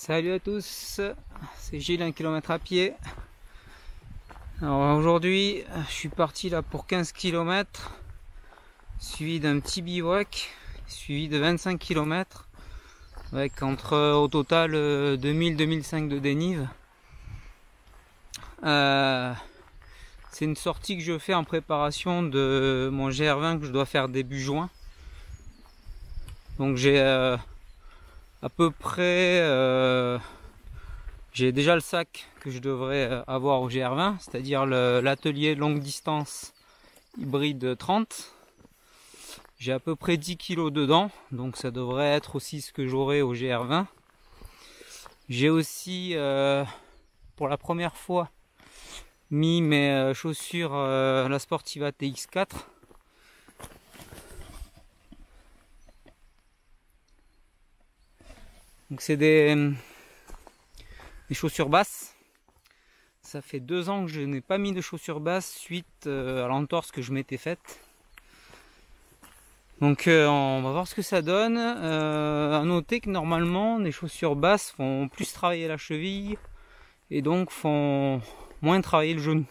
Salut à tous, c'est Gilles, 1 km à pied. Alors aujourd'hui, je suis parti là pour 15 km, suivi d'un petit bivouac, suivi de 25 km, avec au total 2000-2005 de dénive. C'est une sortie que je fais en préparation de mon GR20 que je dois faire début juin. Donc j'ai à peu près j'ai déjà le sac que je devrais avoir au GR20, c'est-à-dire l'atelier longue distance hybride 30. J'ai à peu près 10 kg dedans, donc ça devrait être aussi ce que j'aurai au GR20. J'ai aussi pour la première fois mis mes chaussures la Sportiva TX4. Donc c'est des chaussures basses. Ça fait 2 ans que je n'ai pas mis de chaussures basses suite à l'entorse que je m'étais faite. Donc on va voir ce que ça donne. À noter que normalement les chaussures basses font plus travailler la cheville et donc font moins travailler le genou.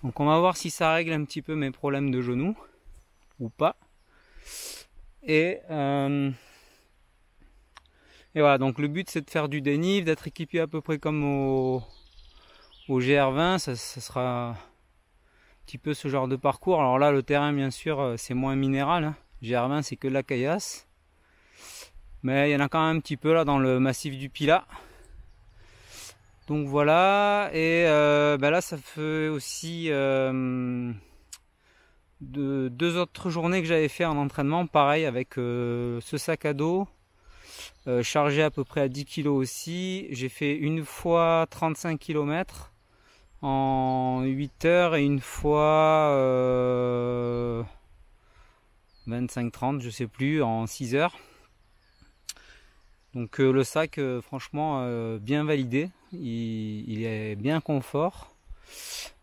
Donc on va voir si ça règle un petit peu mes problèmes de genou ou pas. Et voilà, donc le but c'est de faire du dénive, d'être équipé à peu près comme au GR20, ça sera un petit peu ce genre de parcours. Alors là le terrain bien sûr c'est moins minéral, hein. GR20 c'est que de la caillasse. Mais il y en a quand même un petit peu là dans le massif du Pilat. Donc voilà, et là ça fait aussi 2 autres journées que j'avais fait en entraînement, pareil avec ce sac à dos. Chargé à peu près à 10 kg aussi. J'ai fait une fois 35 km en 8 heures et une fois 25-30, je sais plus, en 6 heures. Donc le sac franchement bien validé, il est bien confort,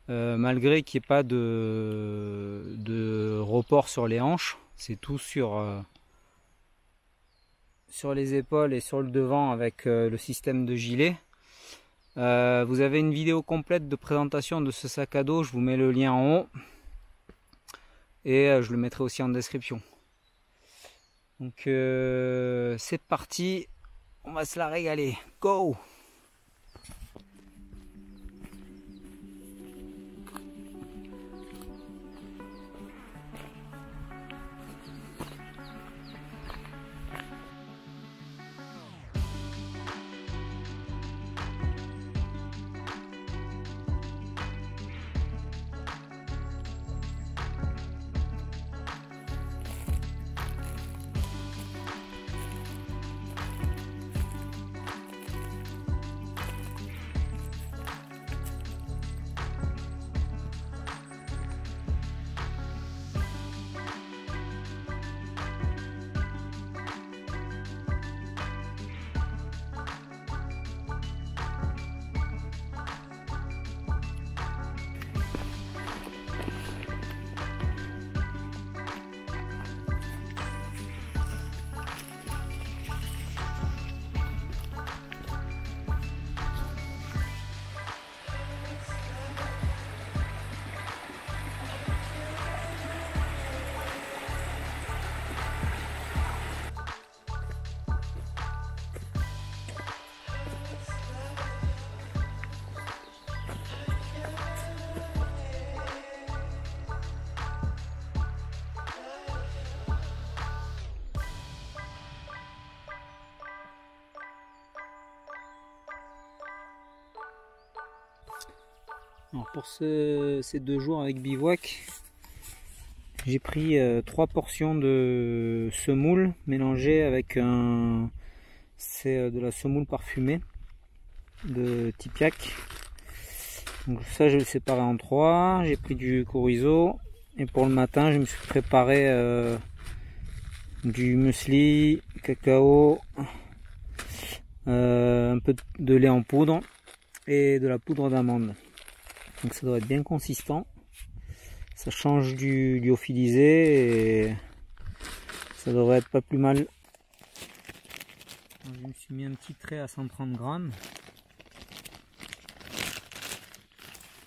malgré qu'il n'y ait pas de report sur les hanches, c'est tout sur les épaules et sur le devant avec le système de gilet. Vous avez une vidéo complète de présentation de ce sac à dos, je vous mets le lien en haut et je le mettrai aussi en description. Donc c'est parti, on va se la régaler, go! Alors pour ces 2 jours avec bivouac, j'ai pris 3 portions de semoule mélangées avec c'est de la semoule parfumée de Tipiak. Donc ça je vais le séparer en 3. J'ai pris du chorizo et pour le matin je me suis préparé du muesli, cacao, un peu de lait en poudre et de la poudre d'amande. Donc ça doit être bien consistant, ça change du lyophilisé et ça devrait être pas plus mal Alors, je me suis mis un petit trait à 130 grammes.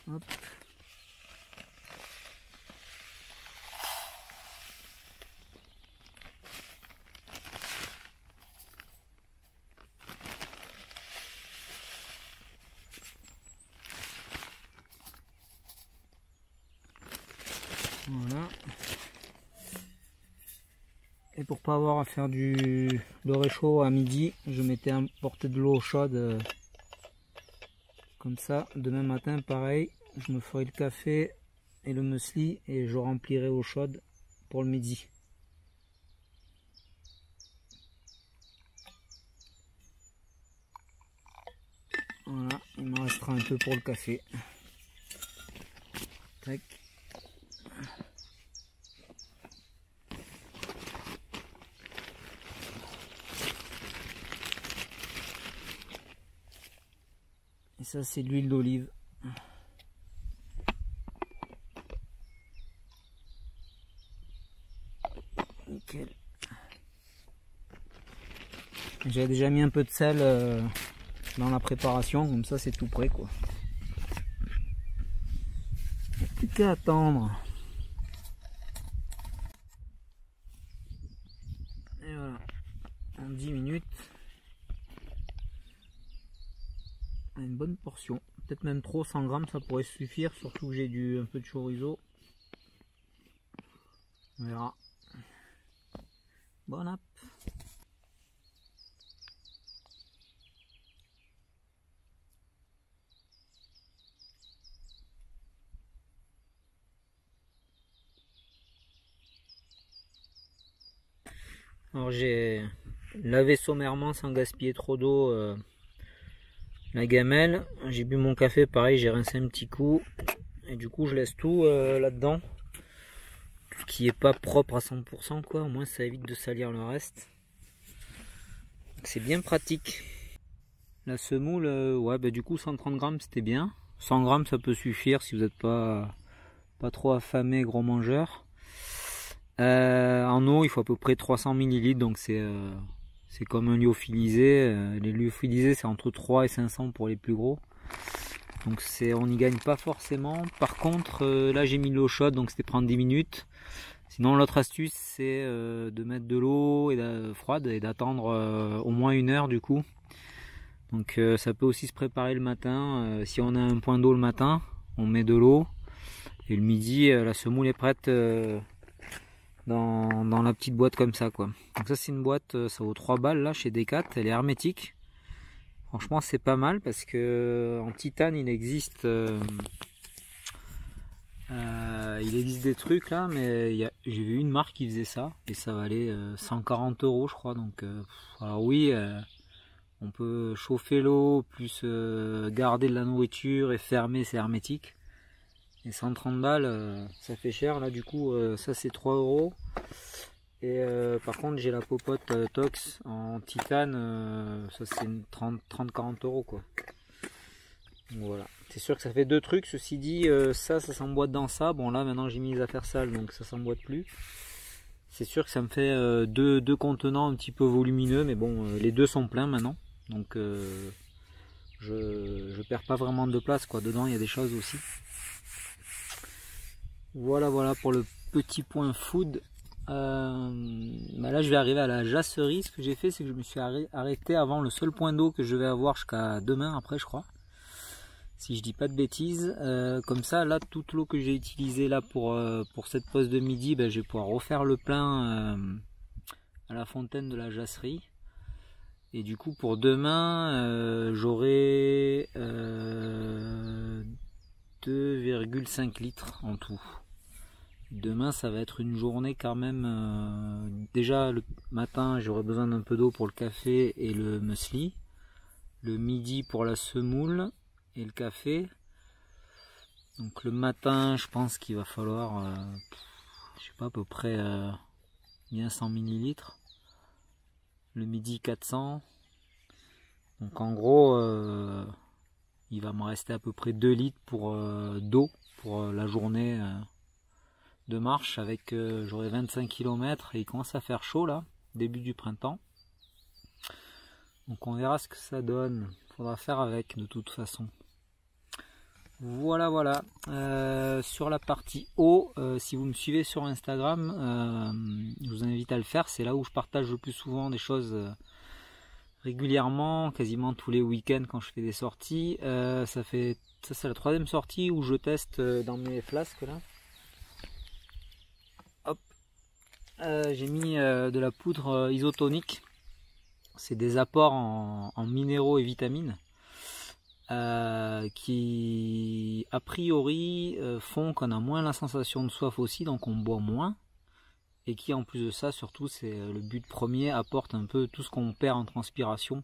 Hop. Voilà. Et pour pas avoir à faire de réchaud à midi, je m'étais apporté de l'eau chaude comme ça. Demain matin, pareil, je me ferai le café et le muesli et je remplirai eau chaude pour le midi. Voilà, il me restera un peu pour le café. Tac. Et ça, c'est de l'huile d'olive. Nickel. J'ai déjà mis un peu de sel dans la préparation, comme ça c'est tout prêt quoi. Il n'y a plus qu'à attendre. Et voilà, en 10 minutes, une bonne portion. Peut-être même trop, 100 grammes ça pourrait suffire, surtout que j'ai un peu de chorizo. On verra. Bon app. Alors j'ai lavé sommairement sans gaspiller trop d'eau la gamelle. J'ai bu mon café, pareil, j'ai rincé un petit coup. Et du coup je laisse tout là-dedans. Tout ce qui est pas propre à 100% quoi, au moins ça évite de salir le reste. C'est bien pratique. La semoule, ouais bah du coup 130 grammes c'était bien. 100 grammes ça peut suffire si vous n'êtes pas trop affamé, gros mangeur. En eau, il faut à peu près 300 ml, donc c'est comme un lyophilisé. Les lyophilisés, c'est entre 3 et 500 pour les plus gros. Donc on n'y gagne pas forcément. Par contre, là j'ai mis l'eau chaude, donc c'était prendre 10 minutes. Sinon, l'autre astuce, c'est de mettre de l'eau froide et d'attendre au moins 1 heure du coup. Donc ça peut aussi se préparer le matin. Si on a un point d'eau le matin, on met de l'eau. Et le midi, la semoule est prête dans la petite boîte comme ça quoi. Donc ça c'est une boîte, ça vaut 3 balles là chez Decat, elle est hermétique. Franchement c'est pas mal parce que en titane il existe des trucs là, mais j'ai vu une marque qui faisait ça et ça valait 140 € je crois. Donc alors oui, on peut chauffer l'eau plus garder de la nourriture et fermer, c'est hermétique. Et 130 balles, ça fait cher là du coup, ça c'est 3 €. Et par contre j'ai la popote Tox en titane, ça c'est 30-40 € quoi. Donc voilà, c'est sûr que ça fait 2 trucs, ceci dit ça s'emboîte dans ça. Bon là maintenant j'ai mis les affaires sales donc ça s'emboîte plus. C'est sûr que ça me fait deux contenants un petit peu volumineux, mais bon les deux sont pleins maintenant. Donc je perds pas vraiment de place quoi, dedans il y a des choses aussi. Voilà pour le petit point food. Bah là je vais arriver à la jasserie. Ce que j'ai fait c'est que je me suis arrêté avant le seul point d'eau que je vais avoir jusqu'à demain après je crois. Si je dis pas de bêtises. Comme ça là toute l'eau que j'ai utilisée là pour cette pause de midi, bah, je vais pouvoir refaire le plein à la fontaine de la jasserie. Et du coup pour demain j'aurai 2,5 litres en tout. Demain ça va être une journée quand même, déjà le matin j'aurai besoin d'un peu d'eau pour le café et le muesli, le midi pour la semoule et le café. Donc le matin je pense qu'il va falloir je sais pas à peu près bien 100 ml, le midi 400. Donc en gros il va me rester à peu près 2 litres d'eau pour la journée de marche avec j'aurai 25 km et il commence à faire chaud là, début du printemps. Donc on verra ce que ça donne. Faudra faire avec de toute façon. Voilà, voilà. Sur la partie haut, si vous me suivez sur Instagram, je vous invite à le faire. C'est là où je partage le plus souvent des choses régulièrement, quasiment tous les week-ends quand je fais des sorties. Ça c'est la 3e sortie où je teste dans mes flasques là. Hop, j'ai mis de la poudre isotonique. C'est des apports en minéraux et vitamines qui a priori font qu'on a moins la sensation de soif aussi, donc on boit moins. Et qui en plus de ça, surtout, c'est le but premier, apporte un peu tout ce qu'on perd en transpiration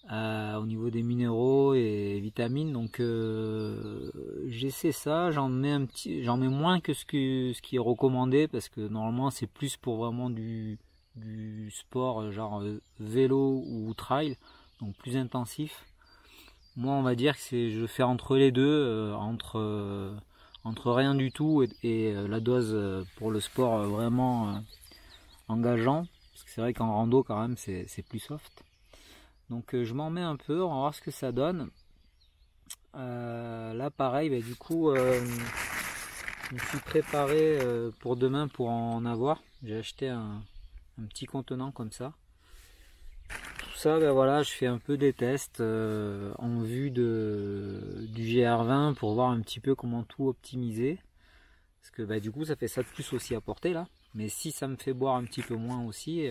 au niveau des minéraux et vitamines. Donc j'essaie ça, j'en mets moins que ce qui est recommandé, parce que normalement c'est plus pour vraiment du sport genre vélo ou trail, donc plus intensif. Moi on va dire que je fais entre les deux, entre rien du tout et la dose pour le sport vraiment engageant, parce que c'est vrai qu'en rando quand même c'est plus soft. Donc je m'en mets un peu, on va voir ce que ça donne. Là pareil, bah, du coup je me suis préparé pour demain pour en avoir. J'ai acheté un petit contenant comme ça. Tout ça, ben voilà, je fais un peu des tests en vue du GR20 pour voir un petit peu comment tout optimiser. Parce que bah, du coup, ça fait ça de plus aussi à porter là. Mais si ça me fait boire un petit peu moins aussi,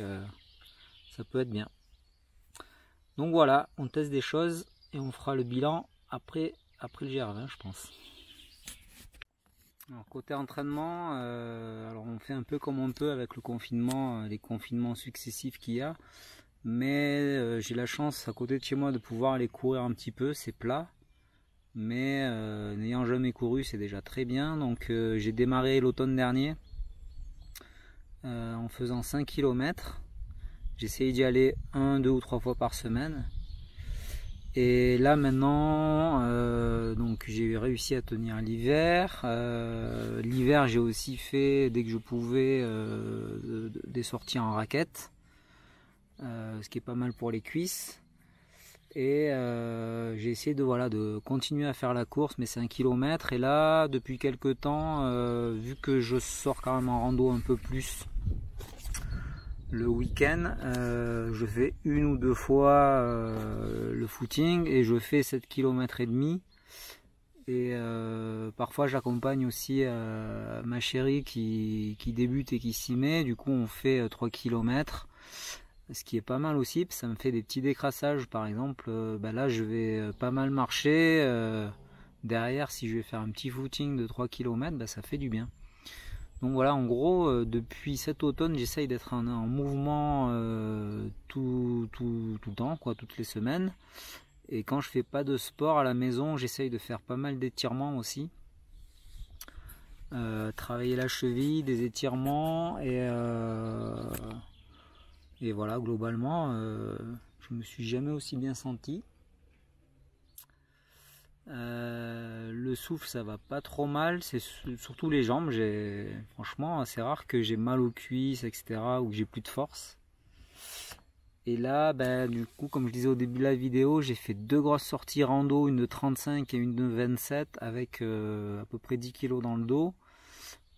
ça peut être bien. Donc voilà, on teste des choses et on fera le bilan après le GR20, je pense. Alors côté entraînement, alors on fait un peu comme on peut avec le confinement, les confinements successifs qu'il y a. Mais j'ai la chance à côté de chez moi de pouvoir aller courir un petit peu, c'est plat. Mais n'ayant jamais couru, c'est déjà très bien. Donc j'ai démarré l'automne dernier en faisant 5 km. J'essayais d'y aller 1, 2 ou 3 fois par semaine. Et là maintenant, donc j'ai réussi à tenir l'hiver. L'hiver j'ai aussi fait, dès que je pouvais, des sorties en raquette. Ce qui est pas mal pour les cuisses. Et j'ai essayé de continuer à faire la course, mais c'est 1 km. Et là, depuis quelques temps, vu que je sors quand même en rando un peu plus le week-end, je fais 1 ou 2 fois le footing et je fais 7 km et demi. Et parfois j'accompagne aussi ma chérie qui débute et qui s'y met. Du coup on fait 3 km. Ce qui est pas mal aussi, ça me fait des petits décrassages. Par exemple, là je vais pas mal marcher. Derrière, si je vais faire un petit footing de 3 km, ça fait du bien. Donc voilà, en gros, depuis cet automne, j'essaye d'être en mouvement tout le temps, quoi, toutes les semaines. Et quand je fais pas de sport à la maison, j'essaye de faire pas mal d'étirements aussi. Travailler la cheville, des étirements et voilà, globalement, je me suis jamais aussi bien senti. Le souffle, ça va pas trop mal, c'est surtout les jambes. Franchement, c'est rare que j'ai mal aux cuisses, etc., ou que j'ai plus de force. Et là, du coup, comme je disais au début de la vidéo, j'ai fait 2 grosses sorties rando, une de 35 et une de 27, avec à peu près 10 kg dans le dos.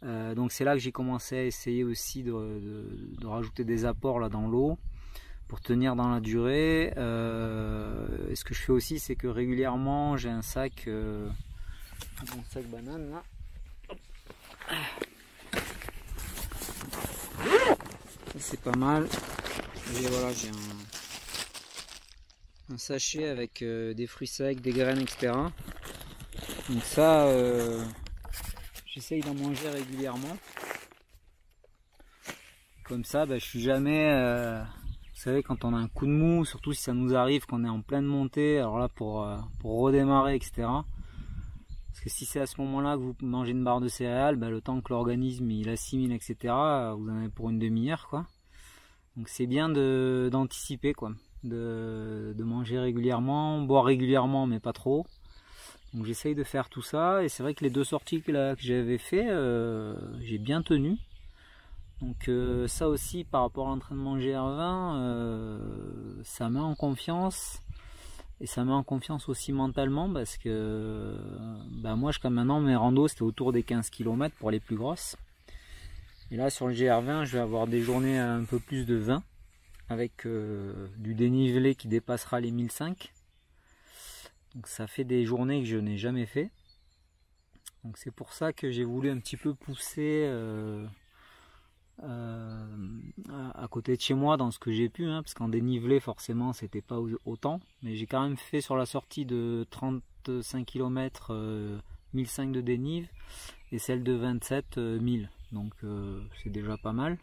Donc c'est là que j'ai commencé à essayer aussi de rajouter des apports là dans l'eau pour tenir dans la durée. Et ce que je fais aussi, c'est que régulièrement j'ai un sac banane là. C'est pas mal. Et voilà, j'ai un sachet avec des fruits secs, des graines, etc. Donc ça, j'essaye d'en manger régulièrement. Comme ça, je suis jamais... vous savez, quand on a un coup de mou, surtout si ça nous arrive, qu'on est en pleine montée, alors là pour redémarrer, etc. Parce que si c'est à ce moment-là que vous mangez une barre de céréales, le temps que l'organisme il assimile, etc., vous en avez pour une demi-heure, quoi. Donc c'est bien d'anticiper, quoi. De manger régulièrement, boire régulièrement, mais pas trop. Donc j'essaye de faire tout ça, et c'est vrai que les 2 sorties que j'avais fait, j'ai bien tenu. Donc ça aussi par rapport à l'entraînement GR20, ça met en confiance. Et ça met en confiance aussi mentalement parce que moi jusqu'à maintenant mes randos c'était autour des 15 km pour les plus grosses. Et là sur le GR20 je vais avoir des journées à un peu plus de 20 avec du dénivelé qui dépassera les 1005. Donc ça fait des journées que je n'ai jamais fait. Donc c'est pour ça que j'ai voulu un petit peu pousser à côté de chez moi dans ce que j'ai pu, parce qu'en dénivelé forcément c'était pas autant, mais j'ai quand même fait sur la sortie de 35 km 1005 de dénive et celle de 27 1000, donc c'est déjà pas mal.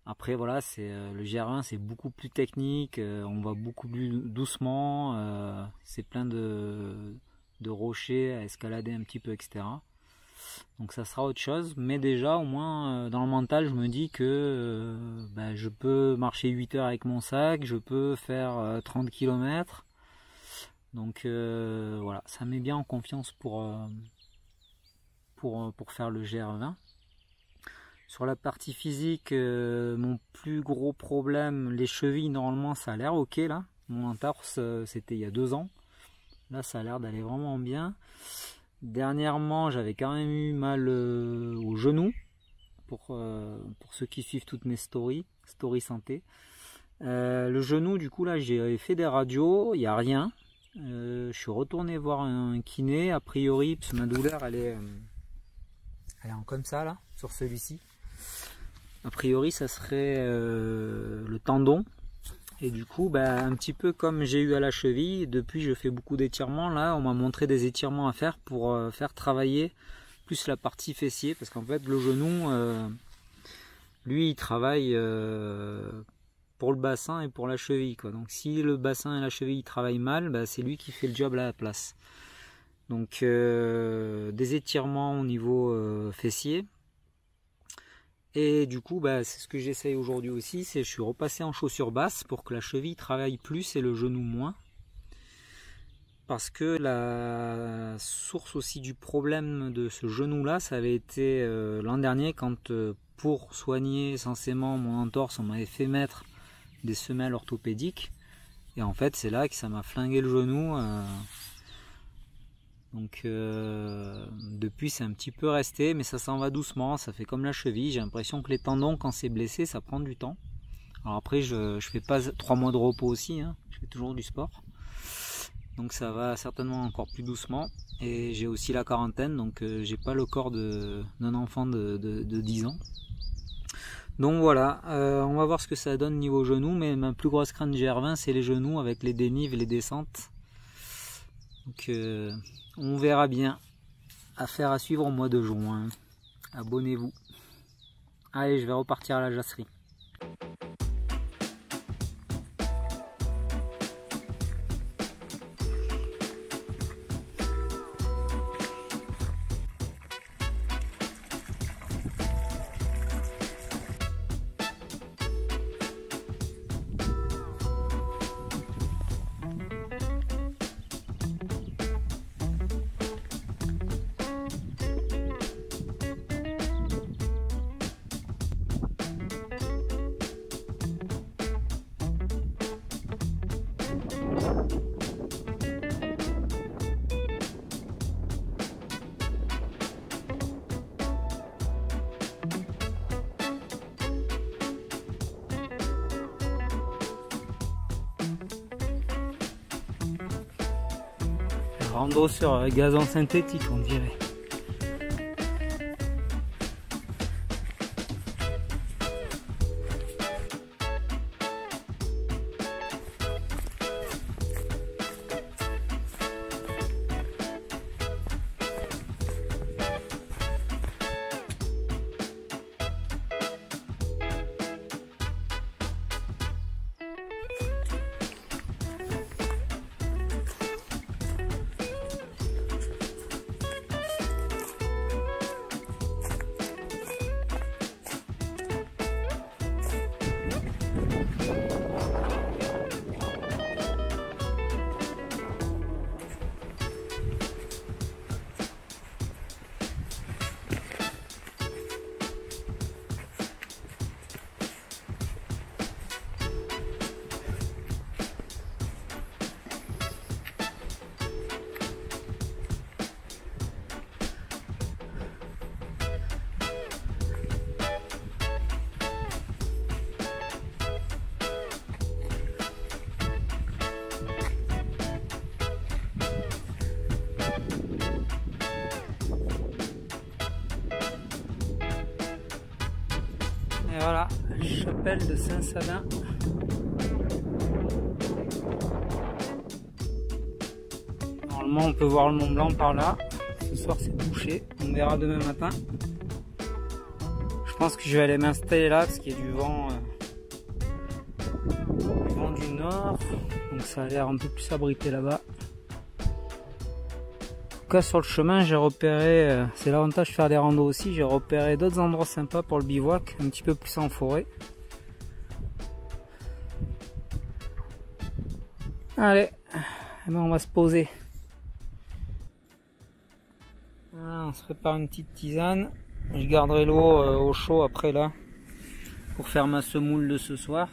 Après voilà, c'est le GR20 c'est beaucoup plus technique, on va beaucoup plus doucement, c'est plein de rochers à escalader un petit peu, etc. Donc ça sera autre chose, mais déjà au moins dans le mental je me dis que je peux marcher 8 heures avec mon sac, je peux faire 30 km. Donc voilà, ça met bien en confiance pour faire le GR20. Sur la partie physique, mon plus gros problème, les chevilles, normalement ça a l'air ok là. Mon entorse c'était il y a 2 ans. Là ça a l'air d'aller vraiment bien. Dernièrement, j'avais quand même eu mal au genou, pour ceux qui suivent toutes mes story santé. Le genou, du coup, là, j'ai fait des radios, il n'y a rien. Je suis retourné voir un kiné, a priori, parce que ma douleur, elle est en comme ça, là, sur celui-ci. A priori, ça serait le tendon. Et du coup, un petit peu comme j'ai eu à la cheville, depuis je fais beaucoup d'étirements. Là, on m'a montré des étirements à faire pour faire travailler plus la partie fessier. Parce qu'en fait, le genou, lui, il travaille pour le bassin et pour la cheville, quoi. Donc si le bassin et la cheville travaillent mal, c'est lui qui fait le job à la place. Donc des étirements au niveau fessier. Et du coup, c'est ce que j'essaye aujourd'hui aussi, je suis repassé en chaussures basses pour que la cheville travaille plus et le genou moins. Parce que la source aussi du problème de ce genou-là, ça avait été l'an dernier quand pour soigner censément mon entorse, on m'avait fait mettre des semelles orthopédiques. Et en fait, c'est là que ça m'a flingué le genou. Donc depuis c'est un petit peu resté, mais ça s'en va doucement, ça fait comme la cheville. J'ai l'impression que les tendons, quand c'est blessé, ça prend du temps. Alors après je fais pas 3 mois de repos aussi, je fais toujours du sport. Donc ça va certainement encore plus doucement. Et j'ai aussi la quarantaine, donc j'ai pas le corps d'un enfant de 10 ans. Donc voilà, on va voir ce que ça donne niveau genou, mais ma plus grosse crainte GR20 c'est les genoux avec les dénives et les descentes. Donc on verra bien. Affaire à suivre au mois de juin. Abonnez-vous. Allez, je vais repartir à la jasserie. Rando sur gazon synthétique, on dirait. voilà, chapelle de Saint-Sadin. Normalement on peut voir le Mont Blanc par là. Ce soir c'est bouché, on verra demain matin. Je pense que je vais aller m'installer là parce qu'il y a du vent du nord. Donc ça a l'air un peu plus abrité là-bas. En tout cas sur le chemin j'ai repéré, c'est l'avantage de faire des randos aussi, j'ai repéré d'autres endroits sympas pour le bivouac, un petit peu plus en forêt. Allez, eh ben on va se poser. Voilà, on se prépare une petite tisane. Je garderai l'eau au chaud après là pour faire ma semoule de ce soir.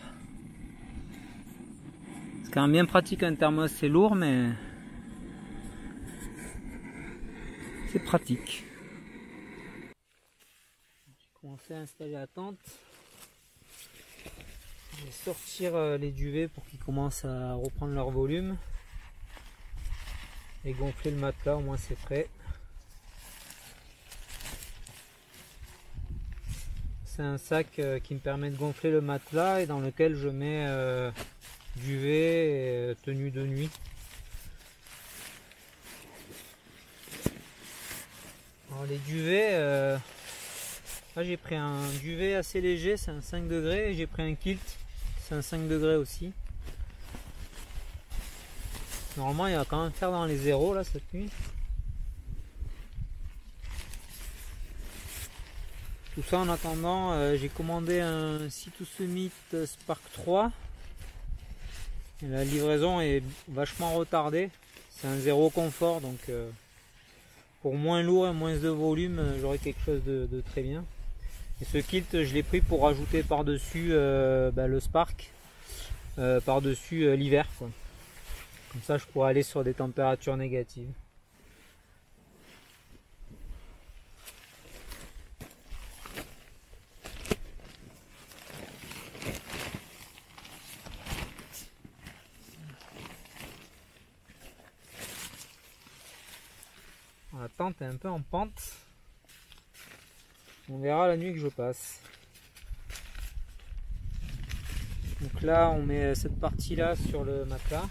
C'est quand même bien pratique un thermos, c'est lourd mais c'est pratique. J'ai commencé à installer la tente. Je vais sortir les duvets pour qu'ils commencent à reprendre leur volume et gonfler le matelas, au moins c'est prêt. C'est un sac qui me permet de gonfler le matelas et dans lequel je mets duvet et tenue de nuit. Alors les duvets, là j'ai pris un duvet assez léger, c'est un 5 degrés, et j'ai pris un kilt, c'est un 5 degrés aussi. Normalement il va quand même faire dans les zéros là cette nuit. Tout ça en attendant, j'ai commandé un Sea2 Summit Spark 3. Et la livraison est vachement retardée. C'est un zéro confort, donc pour moins lourd et moins de volume, j'aurai quelque chose de très bien. Et ce kit, je l'ai pris pour rajouter par-dessus le Spark, par-dessus l'hiver, quoi. Comme ça, je pourrais aller sur des températures négatives. La tente est un peu en pente. On verra la nuit que je passe. Donc là, on met cette partie-là sur le matelas.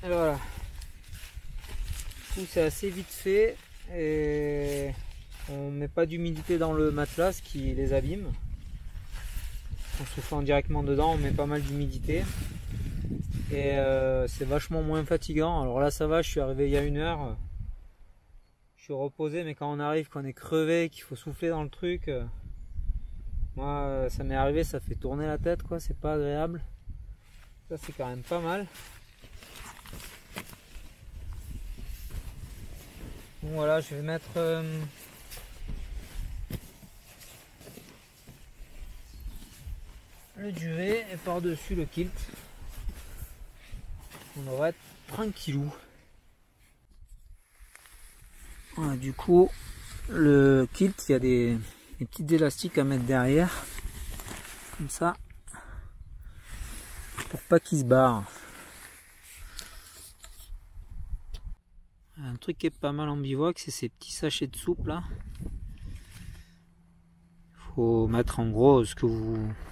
Et voilà, c'est assez vite fait et on met pas d'humidité dans le matelas, ce qui les abîme. En soufflant directement dedans, on met pas mal d'humidité et c'est vachement moins fatigant. Alors là ça va, je suis arrivé il y a 1 heure, je suis reposé, mais quand on arrive, qu'on est crevé, qu'il faut souffler dans le truc, moi ça m'est arrivé, ça fait tourner la tête quoi, c'est pas agréable. Ça c'est quand même pas mal. Bon voilà, je vais mettre le duvet et par-dessus le kilt. On devrait être tranquillou. Voilà, du coup, le kilt, il y a des petits élastiques à mettre derrière, comme ça, pour pas qu'il se barre. Un truc qui est pas mal en bivouac, c'est ces petits sachets de soupe là. Faut mettre en gros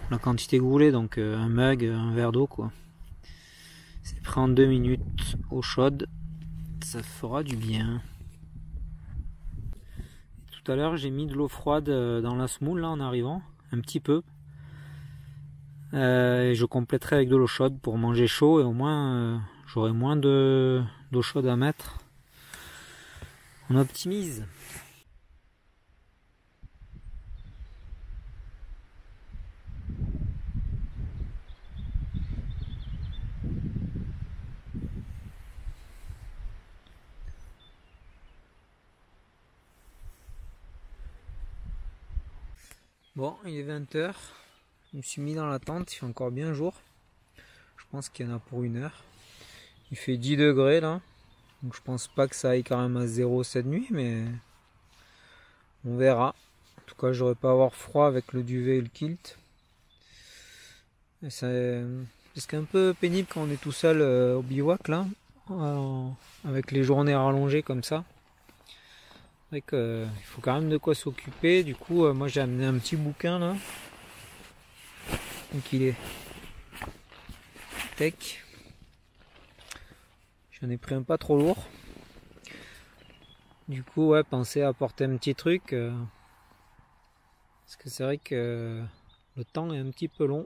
la quantité que vous voulez, donc un mug, un verre d'eau quoi. C'est pris en 2 minutes eau chaude, ça fera du bien. Tout à l'heure j'ai mis de l'eau froide dans la semoule là en arrivant, un petit peu. Et je compléterai avec de l'eau chaude pour manger chaud et au moins j'aurai moins d'eau chaude à mettre. On optimise. Bon, il est 20 h. Je me suis mis dans la tente, il fait encore bien jour. Je pense qu'il y en a pour 1 heure. Il fait 10 degrés là. Donc je pense pas que ça aille quand même à 0 cette nuit, mais on verra. En tout cas, je devrais pas avoir froid avec le duvet et le kilt. C'est un peu pénible quand on est tout seul au bivouac là, avec les journées rallongées comme ça. C'est vrai qu'il faut quand même de quoi s'occuper. Du coup, moi j'ai amené un petit bouquin là. Donc il est tech. J'en ai pris un pas trop lourd. Du coup, ouais, pensez à apporter un petit truc. Parce que c'est vrai que le temps est un petit peu long.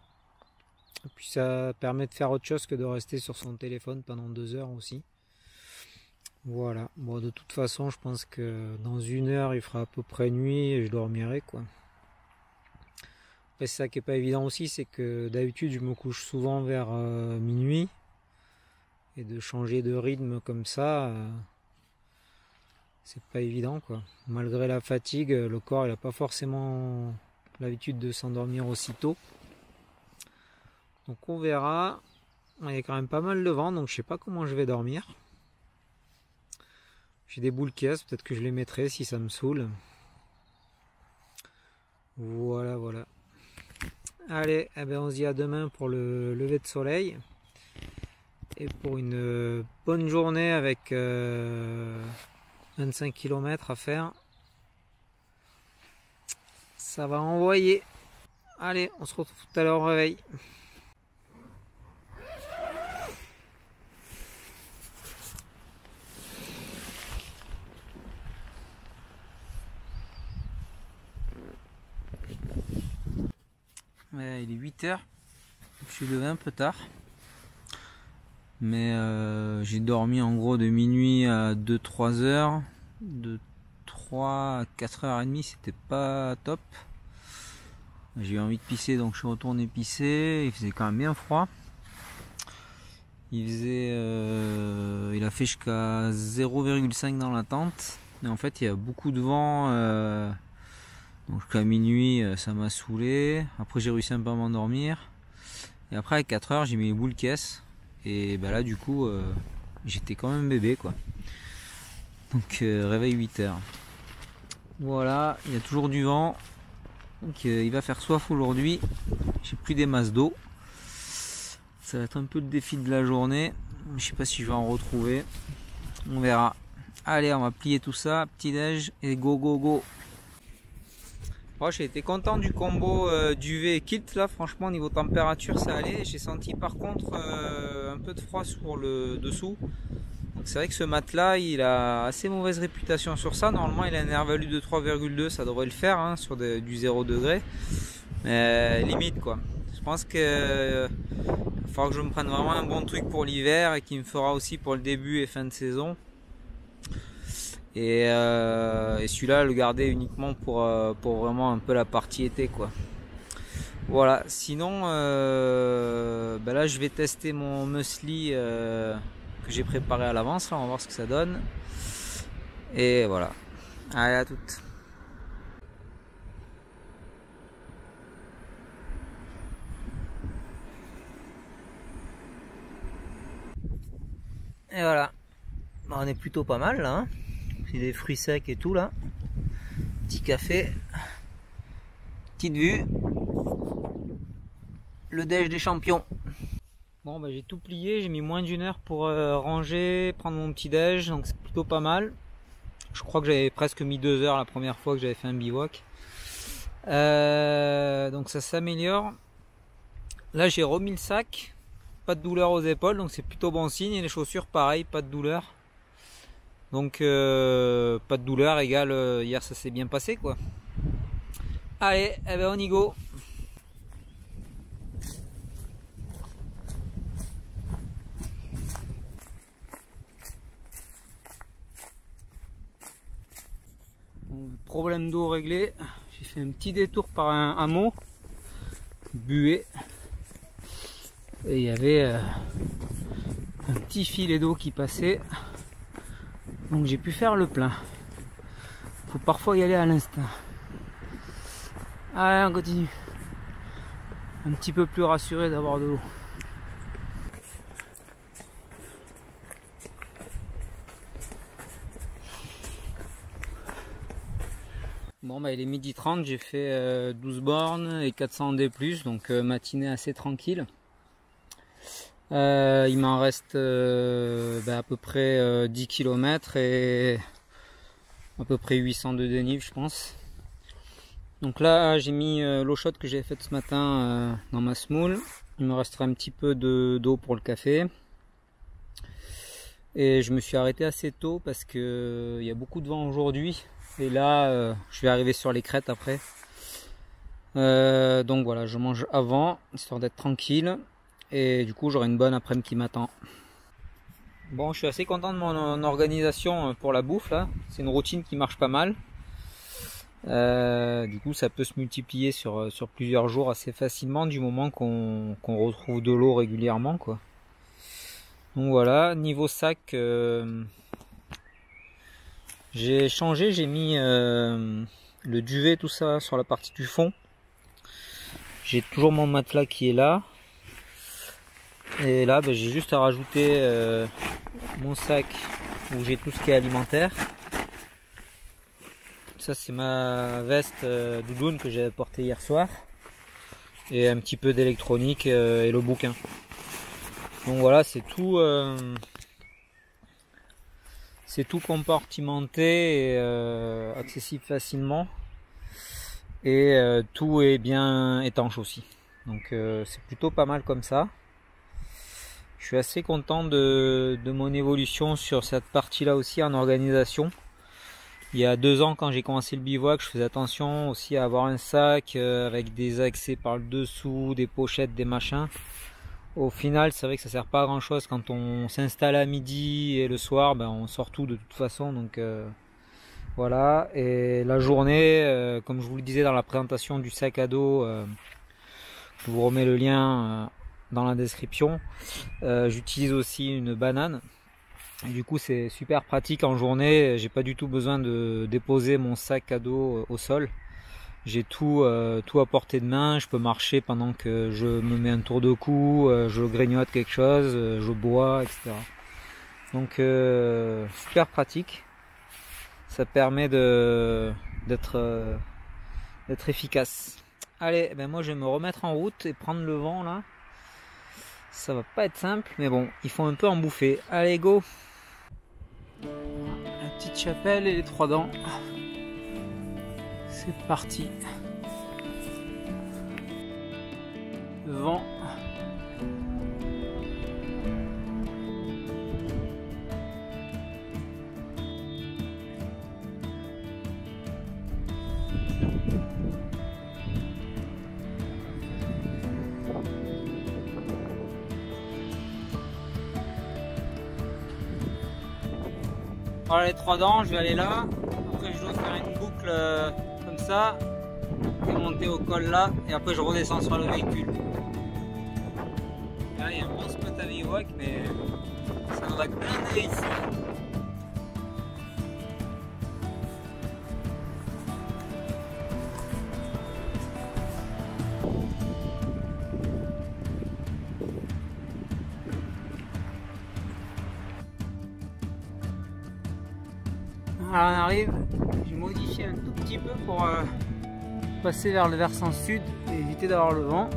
Et puis ça permet de faire autre chose que de rester sur son téléphone pendant 2 heures aussi. Voilà. Bon, de toute façon, je pense que dans 1 heure, il fera à peu près nuit et je dormirai, quoi. Après, c'est ça qui est pas évident aussi, c'est que d'habitude, je me couche souvent vers minuit. Et de changer de rythme comme ça, c'est pas évident, quoi. Malgré la fatigue, le corps il a pas forcément l'habitude de s'endormir aussitôt. Donc on verra. Il y a quand même pas mal de vent, donc je sais pas comment je vais dormir. J'ai des boules caisses, peut-être que je les mettrai si ça me saoule. Voilà, voilà. Allez, eh ben on se dit à demain pour le lever de soleil. Et pour une bonne journée avec 25 km à faire. Ça va envoyer. Allez, on se retrouve tout à l'heure au réveil. Ouais, il est 8 h. Je suis levé un peu tard. Mais j'ai dormi en gros de minuit à 2-3 heures. De 3 à 4h30, c'était pas top. J'ai eu envie de pisser, donc je suis retourné pisser. Il faisait quand même bien froid. Il a fait jusqu'à 0,5 dans la tente. Et en fait, il y a beaucoup de vent. Donc jusqu'à minuit, ça m'a saoulé. Après, j'ai réussi un peu à m'endormir. Et après, à 4 heures, j'ai mis les boules caisses. Et bah là, du coup, j'étais quand même bébé, quoi. Donc, réveil 8 h. Voilà, il y a toujours du vent. Donc, il va faire soif aujourd'hui. J'ai pris des masses d'eau. Ça va être un peu le défi de la journée. Je sais pas si je vais en retrouver. On verra. Allez, on va plier tout ça. Petit déj et go, go, go. Moi, j'ai été content du combo duvet et kilt là, franchement au niveau température ça allait. J'ai senti par contre un peu de froid sur le dessous. C'est vrai que ce matelas il a assez mauvaise réputation sur ça. Normalement il a un air-value de 3,2, ça devrait le faire hein, sur du 0 degré. Mais limite quoi. Je pense que il faudra que je me prenne vraiment un bon truc pour l'hiver et qui me fera aussi pour le début et fin de saison. Et celui-là le garder uniquement pour vraiment un peu la partie été quoi. Voilà, sinon ben là je vais tester mon muesli que j'ai préparé à l'avance, là on va voir ce que ça donne. Et voilà, allez à toutes. Et voilà, on est plutôt pas mal là hein. J'ai des fruits secs et tout là. Petit café. Petite vue. Le déj des champions. Bon bah j'ai tout plié, j'ai mis moins d'1 heure pour ranger, prendre mon petit déj, donc c'est plutôt pas mal. Je crois que j'avais presque mis 2 heures la première fois que j'avais fait un bivouac. Donc ça s'améliore. Là j'ai remis le sac. Pas de douleur aux épaules, donc c'est plutôt bon signe. Et les chaussures pareil, pas de douleur. Donc pas de douleur égale hier ça s'est bien passé quoi. Allez, eh ben on y go. Bon, problème d'eau réglé. J'ai fait un petit détour par un hameau buée. Et il y avait un petit filet d'eau qui passait. Donc j'ai pu faire le plein. Faut parfois y aller à l'instinct. Allez, on continue. Un petit peu plus rassuré d'avoir de l'eau. Bon bah il est 12h30, j'ai fait 12 bornes et 400 D+, donc matinée assez tranquille. Il m'en reste à peu près 10 km et à peu près 800 de dénive je pense. Donc là j'ai mis l'eau chaude que j'ai faite ce matin dans ma semoule. Il me restera un petit peu d'eau pour le café. Et je me suis arrêté assez tôt parce que il y a beaucoup de vent aujourd'hui. Et là je vais arriver sur les crêtes après. Donc voilà, je mange avant, histoire d'être tranquille. Et du coup j'aurai une bonne après-midi qui m'attend. Bon, je suis assez content de mon organisation pour la bouffe là. C'est une routine qui marche pas mal. Du coup ça peut se multiplier sur plusieurs jours assez facilement du moment qu'on retrouve de l'eau régulièrement quoi. Donc voilà, niveau sac, j'ai changé, j'ai mis le duvet tout ça sur la partie du fond. J'ai toujours mon matelas qui est là. Et là j'ai juste à rajouter mon sac où j'ai tout ce qui est alimentaire. Ça c'est ma veste doudoune que j'avais portée hier soir. Et un petit peu d'électronique et le bouquin. Donc voilà, c'est tout compartimenté et accessible facilement. Et tout est bien étanche aussi. Donc c'est plutôt pas mal comme ça. Je suis assez content de mon évolution sur cette partie-là aussi en organisation. Il y a 2 ans, quand j'ai commencé le bivouac, je faisais attention aussi à avoir un sac avec des accès par le dessous, des pochettes, des machins. Au final, c'est vrai que ça sert pas à grand chose quand on s'installe à midi et le soir, on sort tout de toute façon. Donc voilà. Et la journée, comme je vous le disais dans la présentation du sac à dos, je vous remets le lien dans la description. J'utilise aussi une banane. Et du coup c'est super pratique en journée, j'ai pas du tout besoin de déposer mon sac à dos au sol. J'ai tout à portée de main, je peux marcher pendant que je me mets un tour de cou, je grignote quelque chose, je bois, etc. Donc super pratique. Ça permet d'être efficace. Allez, moi je vais me remettre en route et prendre le vent là. Ça va pas être simple, mais bon, il faut un peu en bouffer. Allez, go! La petite chapelle et les 3 dents. C'est parti. Le vent. Voilà les 3 dents, je vais aller là. Après je dois faire une boucle comme ça et monter au col là, et après je redescends sur le véhicule. Là il y a un bon spot à bivouac, mais ça en va blinder ici. Alors on arrive, j'ai modifié un tout petit peu pour passer vers le versant sud et éviter d'avoir le vent.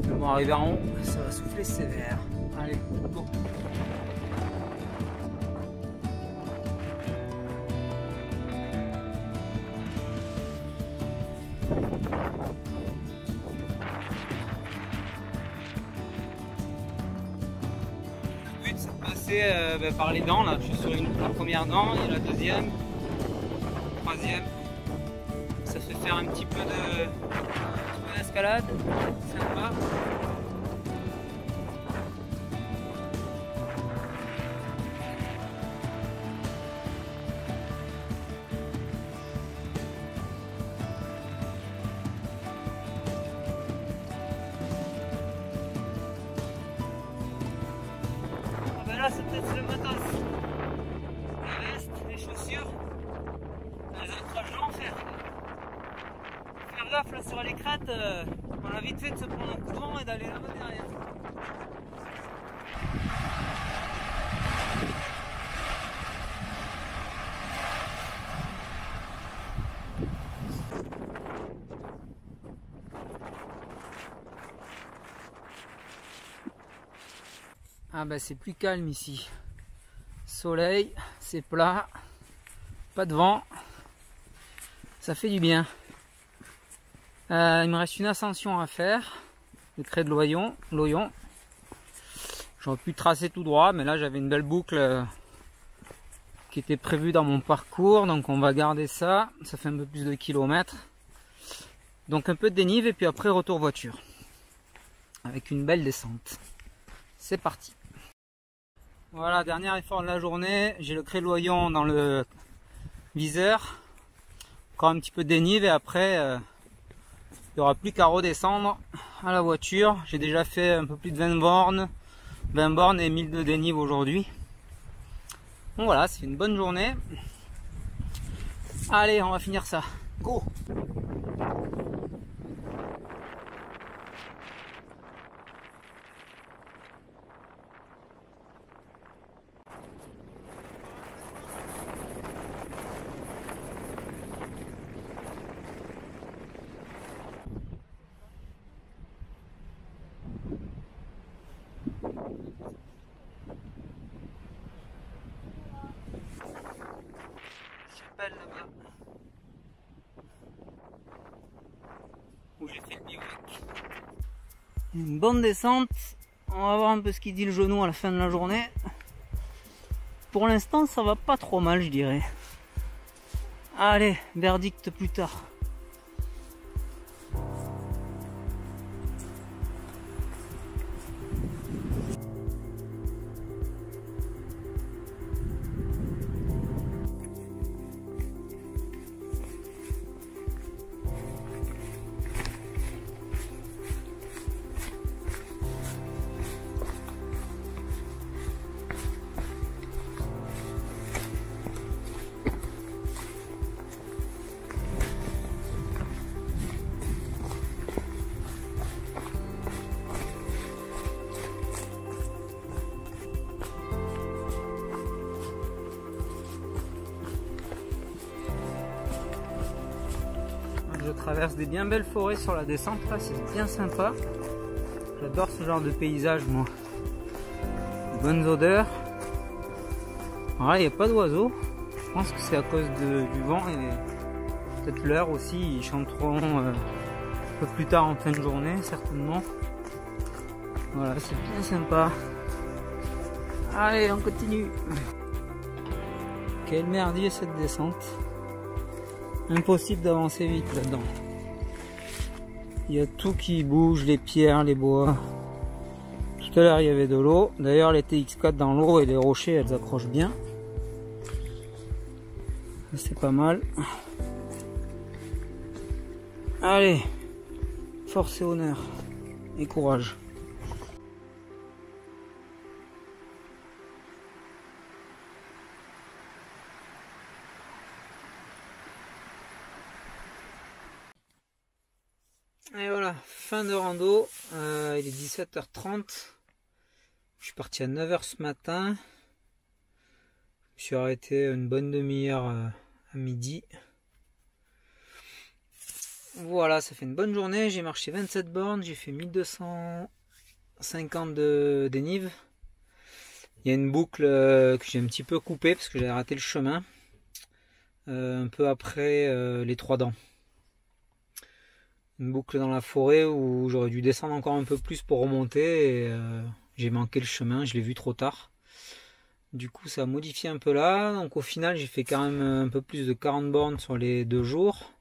Mais bon, arrivé en haut, ça va souffler sévère. Allez, go! Le but c'est de passer par les dents là. Je suis sur la première dent, il y a la deuxième, la troisième. Ça fait faire un petit peu d'escalade, sympa. Là c'est peut-être le matos, la veste, les chaussures, les accroches de l'enfer. Faire sur les crêtes, on a vite fait de se prendre un coup de vent et d'aller là-bas derrière. Ah bah c'est plus calme ici. Soleil, c'est plat, pas de vent, ça fait du bien. Il me reste une ascension à faire, le crêt de Loyon. J'aurais pu tracer tout droit, mais là j'avais une belle boucle qui était prévue dans mon parcours, donc on va garder ça. Ça fait un peu plus de kilomètres. Donc un peu de dénive et puis après retour voiture. Avec une belle descente. C'est parti. Voilà, dernier effort de la journée. J'ai le crêt de Loyon dans le viseur. Encore un petit peu de dénive et après il n'y aura plus qu'à redescendre à la voiture. J'ai déjà fait un peu plus de 20 bornes et 1000 de dénive aujourd'hui. Bon voilà, c'est une bonne journée. Allez, on va finir ça. Go! Là-bas où j'ai fait le bivouac. Une bonne descente. On va voir un peu ce qu'il dit le genou à la fin de la journée. Pour l'instant ça va pas trop mal, je dirais. Allez, verdict plus tard. Je traverse des bien belles forêts sur la descente là, c'est bien sympa. J'adore ce genre de paysage moi. De bonnes odeurs. Alors là il n'y a pas d'oiseaux. Je pense que c'est à cause du vent et peut-être l'heure aussi. Ils chanteront un peu plus tard en fin de journée certainement. Voilà, c'est bien sympa. Allez, on continue. Quel merdier cette descente. Impossible d'avancer vite là-dedans. Il y a tout qui bouge, les pierres, les bois. Tout à l'heure il y avait de l'eau. D'ailleurs les TX4 dans l'eau et les rochers elles accrochent bien. C'est pas mal. Allez, force et honneur et courage. Et voilà, fin de rando, il est 17h30, je suis parti à 9h ce matin, je me suis arrêté une bonne demi-heure à midi. Voilà, ça fait une bonne journée, j'ai marché 27 bornes, j'ai fait 1250 de dénive. Il y a une boucle que j'ai un petit peu coupée parce que j'ai raté le chemin, un peu après les Trois Dents. Une boucle dans la forêt où j'aurais dû descendre encore un peu plus pour remonter et j'ai manqué le chemin, je l'ai vu trop tard. Du coup ça a modifié un peu là, donc au final j'ai fait quand même un peu plus de 40 bornes sur les 2 jours.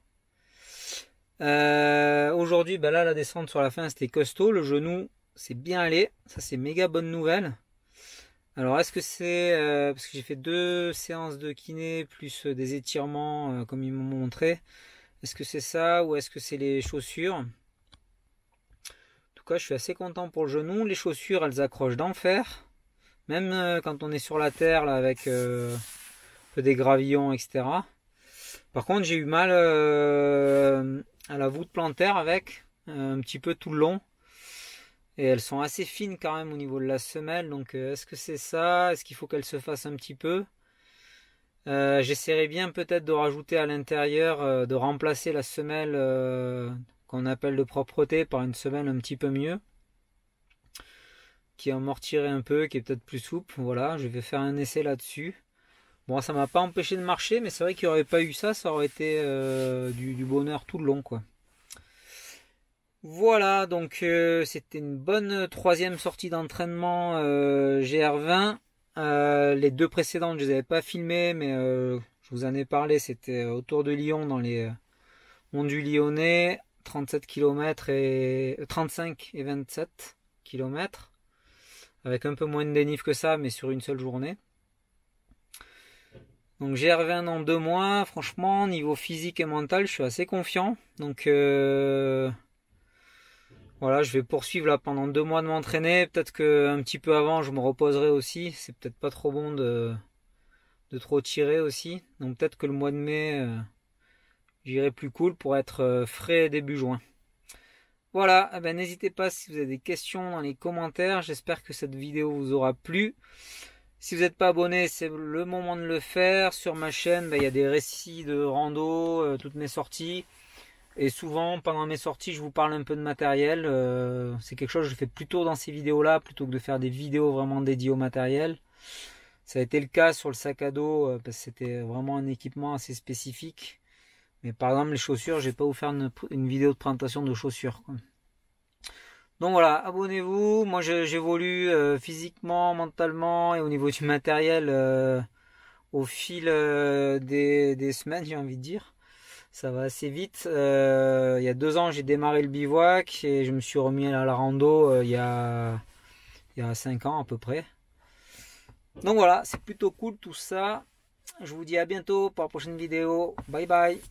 Aujourd'hui ben là la descente sur la fin c'était costaud, le genou c'est bien allé, ça c'est méga bonne nouvelle. Alors est-ce que c'est parce que j'ai fait 2 séances de kiné plus des étirements comme ils m'ont montré. Est-ce que c'est ça ou est-ce que c'est les chaussures? En tout cas, je suis assez content pour le genou. Les chaussures, elles accrochent d'enfer. Même quand on est sur la terre là, avec un peu des gravillons, etc. Par contre, j'ai eu mal à la voûte plantaire avec, un petit peu tout le long. Et elles sont assez fines quand même au niveau de la semelle. Donc est-ce que c'est ça? Est-ce qu'il faut qu'elles se fassent un petit peu? J'essaierai bien peut-être de rajouter à l'intérieur, de remplacer la semelle qu'on appelle de propreté par une semelle un petit peu mieux, qui amortirait un peu, qui est peut-être plus souple. Voilà, je vais faire un essai là-dessus. Bon, ça m'a pas empêché de marcher, mais c'est vrai qu'il n'y aurait pas eu ça, ça aurait été du bonheur tout le long, quoi. Voilà, donc c'était une bonne troisième sortie d'entraînement GR20. Les deux précédentes, je les avais pas filmées, mais je vous en ai parlé, c'était autour de Lyon, dans les monts du Lyonnais, 37 km et 35 et 27 km, avec un peu moins de dénive que ça, mais sur une seule journée. Donc GR20 dans 2 mois, franchement, niveau physique et mental, je suis assez confiant. Donc voilà, je vais poursuivre là pendant 2 mois de m'entraîner. Peut-être qu'un petit peu avant, je me reposerai aussi. C'est peut-être pas trop bon de trop tirer aussi. Donc peut-être que le mois de mai, j'irai plus cool pour être frais début juin. Voilà, eh ben, n'hésitez pas si vous avez des questions dans les commentaires. J'espère que cette vidéo vous aura plu. Si vous n'êtes pas abonné, c'est le moment de le faire. Sur ma chaîne, il y a des récits de rando, toutes mes sorties. Et souvent, pendant mes sorties, je vous parle un peu de matériel. C'est quelque chose que je fais plutôt dans ces vidéos-là, plutôt que de faire des vidéos vraiment dédiées au matériel. Ça a été le cas sur le sac à dos, parce que c'était vraiment un équipement assez spécifique. Mais par exemple, les chaussures, je vais pas vous faire une vidéo de présentation de chaussures, quoi. Donc voilà, abonnez-vous. Moi, j'évolue physiquement, mentalement et au niveau du matériel au fil des semaines, j'ai envie de dire. Ça va assez vite. Il y a 2 ans, j'ai démarré le bivouac et je me suis remis à la rando il y a 5 ans à peu près. Donc voilà, c'est plutôt cool tout ça. Je vous dis à bientôt pour la prochaine vidéo. Bye bye.